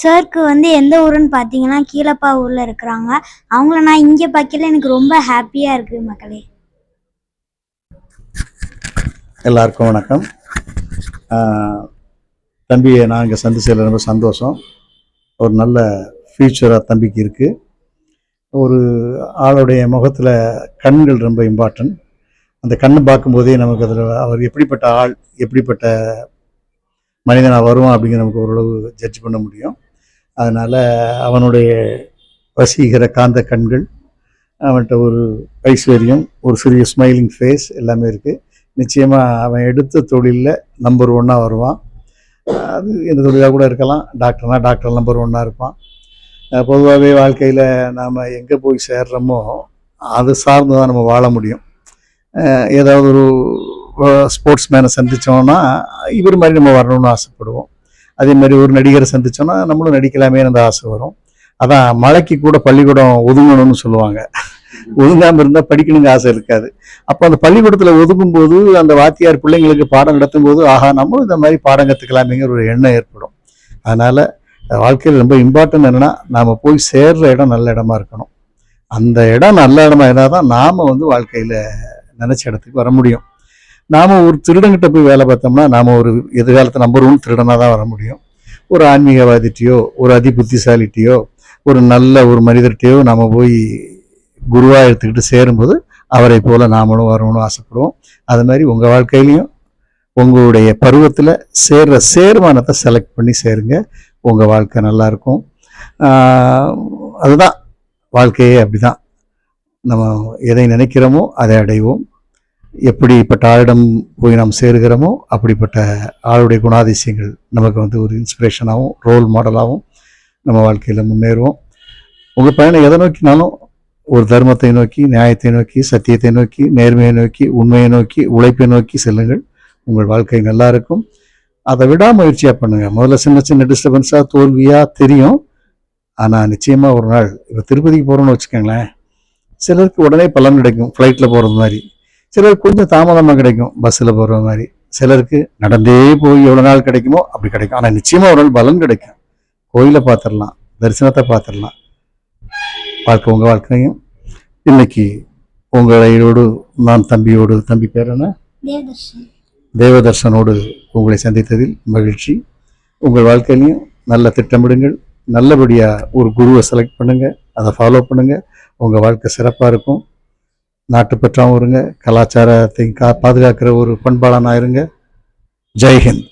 சாருக்கு வந்து எந்த ஊருன்னு பார்த்தீங்கன்னா கீழப்பாவூரில் இருக்கிறாங்க. அவங்கள நான் இங்கே பார்க்கல எனக்கு ரொம்ப ஹாப்பியாக இருக்குது மக்களே. எல்லாருக்கும் வணக்கம். தம்பியை நான் இங்கே சந்திச்சதில் ரொம்ப சந்தோஷம். ஒரு நல்ல ஃபியூச்சராக தம்பிக்கு இருக்குது. ஒரு ஆளுடைய முகத்தில் கண்கள் ரொம்ப இம்பார்ட்டன்ட். அந்த கண்ணை பார்க்கும்போதே நமக்கு அதில் அவர் எப்படிப்பட்ட ஆள், எப்படிப்பட்ட மனிதனாக வருவான் அப்படிங்கிற நமக்கு ஓரளவு ஜட்ஜ் பண்ண முடியும். அதனால் அவனுடைய வசீகர காந்த கண்கள், அவன்கிட்ட ஒரு ஐஸ்வர்யம், ஒரு சிறிய ஸ்மைலிங் ஃபேஸ் எல்லாமே இருக்குது. நிச்சயமாக அவன் எடுத்த தொழிலில் நம்பர் 1 வருவான். அது எந்த தொழிலாக கூட இருக்கலாம். டாக்டர்னால் டாக்டர் நம்பர் 1 இருப்பான். பொதுவாகவே வாழ்க்கையில் நாம் எங்கே போய் சேர்றோமோ அது சார்ந்து தான் நம்ம வாழ முடியும். ஏதாவது ஒரு ஸ்போர்ட்ஸ் மேனை சந்தித்தோன்னா இவர் மாதிரி நம்ம வரணும்னு ஆசைப்படுவோம். அதே மாதிரி ஒரு நடிகரை சந்தித்தோன்னா நம்மளும் நடிக்கலாமே அந்த ஆசை வரும். அதான் மழைக்கு கூட பள்ளிக்கூடம் ஒதுங்கணும்னு சொல்லுவாங்க. ஒதுங்காமல் இருந்தால் படிக்கணுங்க ஆசை இருக்காது. அப்போ அந்த பள்ளிக்கூடத்தில் ஒதுங்கும் போது அந்த வாத்தியார் பிள்ளைங்களுக்கு பாடம் நடத்தும் போது ஆஹா நம்மளும் இந்த மாதிரி பாடம் கற்றுக்கலாமேங்கிற ஒரு எண்ணம் ஏற்படும். அதனால் வாழ்க்கையில் ரொம்ப இம்பார்ட்டன்ட் என்னென்னா நாம் போய் சேர்ற இடம் நல்ல இடமா இருக்கணும். அந்த இடம் நல்ல இடமா இருந்தால் தான் நாம் வந்து வாழ்க்கையில் நினச்ச இடத்துக்கு வர முடியும். நாம் ஒரு திருடங்கிட்ட போய் வேலை பார்த்தோம்னா நாம் ஒரு எதிர்காலத்தை நம்பர் 1 திருடனாக தான் வர முடியும். ஒரு ஆன்மீகவாதிட்டையோ ஒரு அதி புத்திசாலிட்டையோ ஒரு நல்ல ஒரு மனிதர்கிட்டையோ நாம் போய் குருவாக எடுத்துக்கிட்டு சேரும்போது அவரை போல் நாமளும் வரணும்னு ஆசைப்படுவோம். அது மாதிரி உங்கள் வாழ்க்கையிலையும் உங்களுடைய பருவத்தில் சேர்மானத்தை செலக்ட் பண்ணி சேருங்க. உங்கள் வாழ்க்கை நல்லாயிருக்கும். அதுதான் வாழ்க்கையே. அப்படி தான் நம்ம எதை நினைக்கிறோமோ அதை அடைவோம். எப்படிப்பட்ட ஆளிடம் போய் நாம் சேருகிறோமோ அப்படிப்பட்ட ஆளுடைய குணாதிசயங்கள் நமக்கு வந்து ஒரு இன்ஸ்பிரேஷனாகவும் ரோல் மாடலாகவும் நம்ம வாழ்க்கையில் முன்னேறுவோம். உங்கள் பயணம் எதை நோக்கினாலும் ஒரு தர்மத்தை நோக்கி, நியாயத்தை நோக்கி, சத்தியத்தை நோக்கி, நேர்மையை நோக்கி, உண்மையை நோக்கி, உழைப்பை நோக்கி செல்லுங்கள். உங்கள் வாழ்க்கை நல்லா இருக்கும். அதை விடாமுயற்சியாக பண்ணுங்கள். முதல்ல சின்ன சின்ன டிஸ்டர்பன்ஸாக தோல்வியாக தெரியும். ஆனால் நிச்சயமாக ஒரு நாள் இப்போ திருப்பதிக்கு போகிறோன்னு வச்சுக்கோங்களேன், சிலருக்கு உடனே பலன் கிடைக்கும் ஃப்ளைட்டில் போகிறது மாதிரி, சிலருக்கு கொஞ்சம் தாமதமாக கிடைக்கும் பஸ்ஸில் போகிற மாதிரி, சிலருக்கு நடந்தே போய் எவ்வளோ நாள் கிடைக்குமோ அப்படி கிடைக்கும். ஆனால் நிச்சயமாக ஒரு நாள் பலன் கிடைக்கும். கோயிலை பார்த்துடலாம், தரிசனத்தை பார்த்துடலாம். வாழ்க்கை உங்கள் வாழ்க்கையும். இன்னைக்கு உங்களோடு நான் தம்பி பேர் என்ன, தேவதர்ஷனோடு உங்களை சந்தித்ததில் மகிழ்ச்சி. உங்கள் வாழ்க்கையிலையும் நல்ல திட்டமிடுங்கள். நல்லபடியாக ஒரு குருவை செலக்ட் பண்ணுங்கள், அதை ஃபாலோ பண்ணுங்கள். உங்கள் வாழ்க்கை சிறப்பாக இருக்கும். நாட்டுப்பற்றாகவும் இருங்க, கலாச்சாரத்தை பாதுகாக்கிற ஒரு பண்பாளனாக இருங்க. ஜெய்ஹிந்த்.